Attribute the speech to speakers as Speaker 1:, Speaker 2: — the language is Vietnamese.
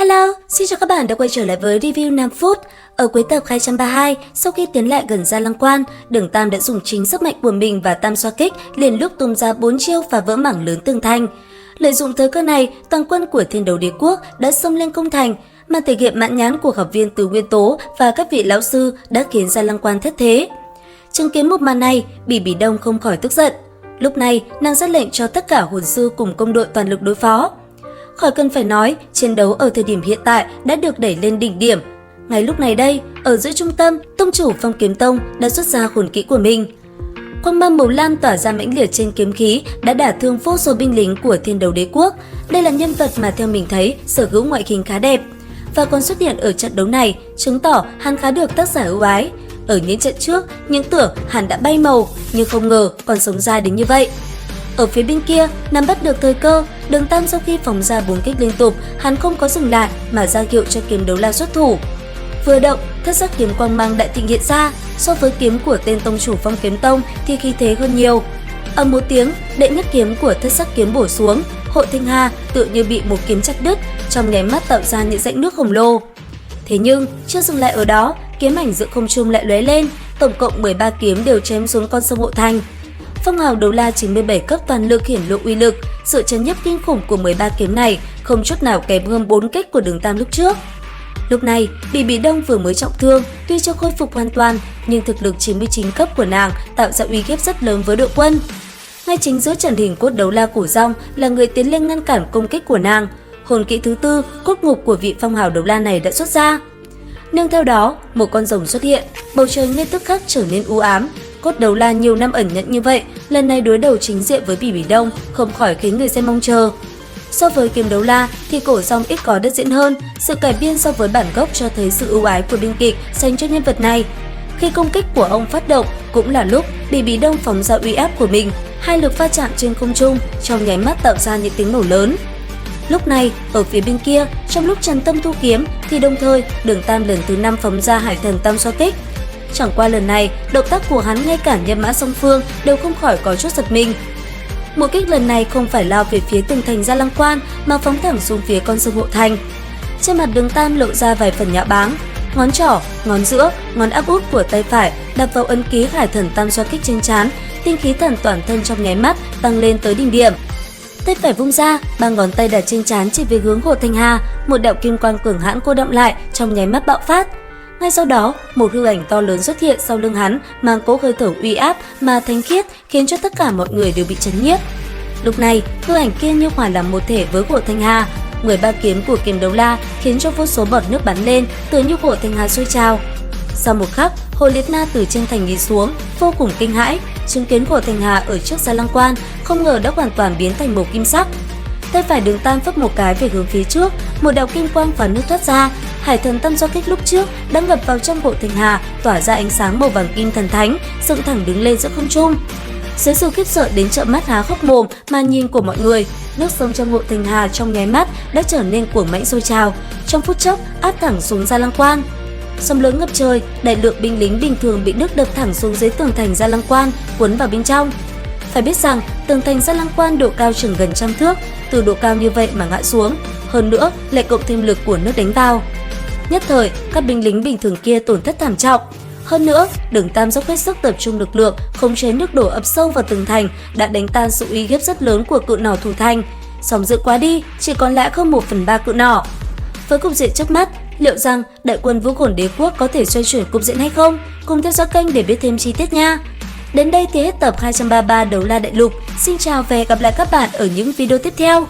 Speaker 1: Hello, xin chào các bạn đã quay trở lại với review 5 phút. Ở cuối tập 232, sau khi tiến lại gần Gia Lăng Quan, Đường Tam đã dùng chính sức mạnh của mình và tam xoa kích liền lúc tung ra 4 chiêu phá vỡ mảng lớn tường thành. Lợi dụng thời cơ này, toàn quân của Thiên Đấu Đế Quốc đã xông lên công thành, mà thể hiện mãn nhãn của học viên từ Nguyên Tố và các vị lão sư đã khiến Gia Lăng Quan thất thế. Chứng kiến một màn này, Bỉ Đông không khỏi tức giận. Lúc này, nàng ra lệnh cho tất cả hồn sư cùng công đội toàn lực đối phó. Khỏi cần phải nói, chiến đấu ở thời điểm hiện tại đã được đẩy lên đỉnh điểm. Ngay lúc này đây, ở giữa trung tâm, tông chủ Phong Kiếm Tông đã xuất ra hồn kỹ của mình. Quang mang màu lam tỏa ra mãnh liệt trên kiếm khí đã đả thương vô số binh lính của Thiên Đấu Đế Quốc. Đây là nhân vật mà theo mình thấy sở hữu ngoại hình khá đẹp và còn xuất hiện ở trận đấu này, chứng tỏ hắn khá được tác giả ưu ái. Ở những trận trước, những tưởng hắn đã bay màu, nhưng không ngờ còn sống ra đến như vậy. Ở phía bên kia, nắm bắt được thời cơ, Đường Tam sau khi phóng ra 4 kích liên tục, hắn không có dừng lại mà ra hiệu cho kiếm đấu la xuất thủ. Vừa động, thất sắc kiếm quang mang đại thịnh hiện ra, so với kiếm của tên tông chủ Phong Kiếm Tông thì khí thế hơn nhiều. Ầm một tiếng, đệ nhất kiếm của thất sắc kiếm bổ xuống, Hội Thanh Hà tự như bị một kiếm chặt đứt, trong nháy mắt tạo ra những rãnh nước khổng lồ. Thế nhưng, chưa dừng lại ở đó, kiếm ảnh giữa không trung lại lóe lên, tổng cộng 13 kiếm đều chém xuống con sông Hộ Thành. Phong hào đấu la 97 cấp toàn lực hiển lộ uy lực, sự chấn nhiếp kinh khủng của 13 kiếm này không chút nào kém hơn 4 kích của Đường Tam lúc trước. Lúc này, Bỉ Đông vừa mới trọng thương, tuy chưa khôi phục hoàn toàn, nhưng thực lực 99 cấp của nàng tạo ra uy hiếp rất lớn với đội quân. Ngay chính giữa trận hình cốt đấu la Cổ Rong là người tiến lên ngăn cản công kích của nàng. Hồn kỹ thứ tư, cốt ngục của vị phong hào đấu la này đã xuất ra. Nương theo đó, một con rồng xuất hiện, bầu trời ngay tức khắc trở nên u ám. Cốt đấu la nhiều năm ẩn nhẫn như vậy, lần này đối đầu chính diện với Bỉ Đông không khỏi khiến người xem mong chờ. So với kiếm đấu la thì Cổ Rong ít có đất diễn hơn, sự cải biên so với bản gốc cho thấy sự ưu ái của biên kịch dành cho nhân vật này. Khi công kích của ông phát động, cũng là lúc Bỉ Đông phóng ra uy áp của mình, hai lực va chạm trên không trung trong nháy mắt tạo ra những tiếng nổ lớn. Lúc này, ở phía bên kia, trong lúc Trần Tâm thu kiếm thì đồng thời Đường Tam lần thứ 5 phóng ra Hải Thần Tam xoa kích. Chẳng qua lần này, động tác của hắn ngay cả nhân mã song phương đều không khỏi có chút giật mình. Một kích lần này không phải lao về phía tường thành Gia Lăng Quan mà phóng thẳng xuống phía con sông Hộ Thành. Trên mặt Đường Tam lộ ra vài phần nhạo báng, ngón trỏ, ngón giữa, ngón áp út của tay phải đập vào ấn ký Hải Thần Tam xoa kích trên trán, tinh khí thần toàn thân trong nháy mắt tăng lên tới đỉnh điểm. Tay phải vung ra, ba ngón tay đặt trên trán chỉ về hướng Hồ Thanh Hà, một đạo kim quang cường hãn cô đọng lại trong nháy mắt bạo phát. Ngay sau đó, một hư ảnh to lớn xuất hiện sau lưng hắn, mang cỗ hơi thở uy áp mà thánh khiết khiến cho tất cả mọi người đều bị chấn nhiếp. Lúc này, hư ảnh kia như hòa làm một thể với Hồ Thanh Hà. 13 kiếm của kiếm đấu la khiến cho vô số bọt nước bắn lên, tựa như Hồ Thanh Hà sôi trào. Sau một khắc, Hồ Liệt Na từ trên thành nhìn xuống, vô cùng kinh hãi, chứng kiến Hồ Thanh Hà ở trước Gia Lăng Quan, không ngờ đã hoàn toàn biến thành màu kim sắc. Tay phải Đường Tam phất một cái về hướng phía trước, một đạo kim quang và nước thoát ra. Hải Thần Tam xoa kích lúc trước đang ngập vào trong Hộ Thanh Hà, tỏa ra ánh sáng màu vàng kim thần thánh, dựng thẳng đứng lên giữa không trung. Dưới sự khiếp sợ đến trợn mắt há hốc mồm mà nhìn của mọi người, nước sông trong Hộ Thanh Hà trong nháy mắt đã trở nên cuồng mãnh sôi trào, trong phút chốc áp thẳng xuống Gia Lăng Quan. Sóng lớn ngập trời, đại lượng binh lính bình thường bị nước đập thẳng xuống dưới tường thành Gia Lăng Quan, cuốn vào bên trong. Phải biết rằng tường thành Gia Lăng Quan độ cao chừng gần 100 thước, từ độ cao như vậy mà ngã xuống, hơn nữa lại cộng thêm lực của nước đánh vào. Nhất thời, các binh lính bình thường kia tổn thất thảm trọng. Hơn nữa, Đường Tam dốc hết sức tập trung lực lượng, khống chế nước đổ ập sâu vào tường thành, đã đánh tan sự uy hiếp rất lớn của cự nỏ thủ thành. Sóng dữ quá đi, chỉ còn lại không 1/3 cự nỏ. Với cục diện trước mắt, liệu rằng đại quân Vũ Hồn Đế Quốc có thể xoay chuyển cục diện hay không? Cùng theo dõi kênh để biết thêm chi tiết nha. Đến đây thì hết tập 233 Đấu La Đại Lục. Xin chào và hẹn gặp lại các bạn ở những video tiếp theo.